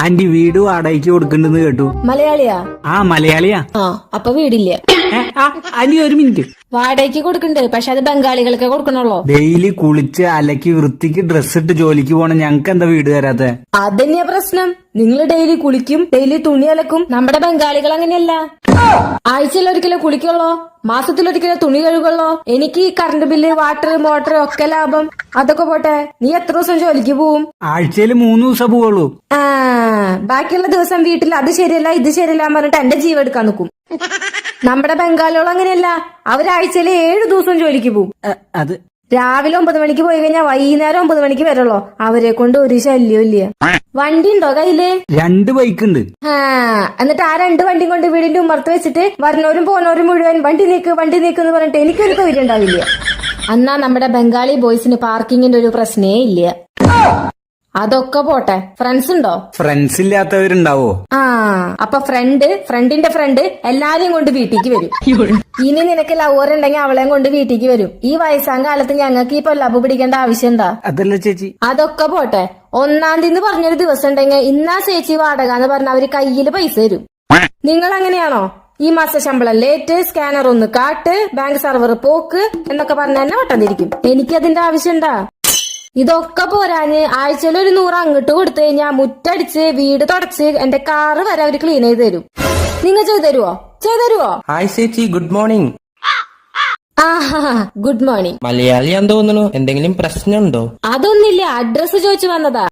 Anti വീട് വാടകയ്ക്ക് കൊടുക്കണ്ടെന്ന് കേട്ടു. മലയാളിയാ? ആ മലയാളിയാ. അപ്പൊ വീടില്ല. ആന്റി ഒരു മിനിറ്റ്. വാടകയ്ക്ക് കൊടുക്കണ്ട്, പക്ഷെ അത് ബംഗാളികൾക്ക് കൊടുക്കണുള്ളൂ. ഡെയിലി കുളിച്ച് അലക്കി വൃത്തിക്ക് ഡ്രസ് ഇട്ട് ജോലിക്ക് പോണ ഞങ്ങക്ക് എന്താ വീട് തരാത്തെ? അതന്നെയാ പ്രശ്നം. നിങ്ങൾ ഡെയിലി കുളിക്കും, ഡെയിലി തുണി അലക്കും. നമ്മുടെ ബംഗാളികൾ അങ്ങനെയല്ല. ആഴ്ചയിൽ ഒരിക്കലോ കുളിക്കുള്ളോ, മാസത്തിലൊരിക്കലോ തുണി കഴുകുള്ളോ. എനിക്ക് ഈ കറണ്ട് ബില്ല്, വാട്ടർ, മോട്ടർ ഒക്കെ ലാഭം. അതൊക്കെ പോട്ടെ, നീ എത്ര ദിവസം ജോലിക്ക് പോവും? ആഴ്ചയിൽ 3 ദിവസം പോവുള്ളൂ. ബാക്കിയുള്ള ദിവസം വീട്ടിൽ അത് ശരിയല്ല ഇത് ശരിയല്ല പറഞ്ഞിട്ട് എന്റെ ജീവൻ എടുക്കാൻ നിൽക്കും. നമ്മുടെ ബംഗാളികൾ അങ്ങനെയല്ല. അവരാഴ്ചയിൽ 7 ദിവസം ജോലിക്ക് പോവും. അത് രാവിലെ 9 മണിക്ക് പോയി കഴിഞ്ഞാൽ വൈകുന്നേരം 9 മണിക്ക് വരുള്ളൂ. അവരെ കൊണ്ട് ഒരു ശല്യം ഇല്ല. വണ്ടി ഉണ്ടോ കയ്യില്? 2 ബൈക്ക് ഉണ്ട്. എന്നിട്ട് ആ 2 വണ്ടിയും കൊണ്ട് വീടിന്റെ ഉമ്മർത്ത് വെച്ചിട്ട് വരുന്നവരും പോന്നവരും മുഴുവൻ വണ്ടി നീക്ക് എന്ന് പറഞ്ഞിട്ട് എനിക്കൊരു തൊഴിൽ ഉണ്ടാവില്ല. എന്നാ നമ്മുടെ ബംഗാളി ബോയ്സിന് പാർക്കിങ്ങിന്റെ ഒരു പ്രശ്നേ ഇല്ല. അതൊക്കെ പോട്ടെ, ഫ്രണ്ട്സ് ഉണ്ടോ? ഫ്രണ്ട്സ് ഇല്ലാത്തവരുണ്ടാവോ? അപ്പൊ ഫ്രണ്ടിന്റെ ഫ്രണ്ട് എല്ലാരെയും കൊണ്ട് വീട്ടിലേക്ക് വരും. ഇനി നിനക്ക് ലവർ ഉണ്ടെങ്കിൽ അവളെയും കൊണ്ട് വീട്ടിലേക്ക് വരും. ഈ വയസ്സാം കാലത്ത് ഞങ്ങൾക്ക് ഈ പൊല്ലാപ്പ് പിടിക്കേണ്ട ആവശ്യം എന്താ? അതല്ല ചേച്ചി. അതൊക്കെ പോട്ടെ, 1-ാം തീയതി പറഞ്ഞൊരു ദിവസം ഉണ്ടെങ്കിൽ ഇന്നാ ചേച്ചി വാടക എന്ന് പറഞ്ഞ അവര് കയ്യില് പൈസ തരും. നിങ്ങൾ അങ്ങനെയാണോ? ഈ മാസ ശമ്പളം ലേറ്റ്, സ്കാനർ ഒന്ന് കാട്ട്, ബാങ്ക് സർവർ പോക്ക് എന്നൊക്കെ പറഞ്ഞ തന്നെ വട്ടം. എനിക്കതിന്റെ ആവശ്യണ്ടാ? ഇതൊക്കെ പോരാഞ്ഞ് ആഴ്ചയിൽ ഒരു 100 അങ്ങോട്ട് കൊടുത്തു കഴിഞ്ഞാൽ മുറ്റടിച്ച് വീട് തുടച്ച് എന്റെ കാറ് വരെ അവര് ക്ലീൻ ചെയ്ത് തരും. നിങ്ങൾ ചെയ്തരുവോ? ഹായ് ചേച്ചി, ഗുഡ് മോർണിംഗ്. Good morning. മലയാളിയാന്ന് തോന്നുന്നു. എന്തെങ്കിലും പ്രശ്നമുണ്ടോ? അതൊന്നില്ല, അഡ്രസ് ചോദിച്ചു വന്നതാ.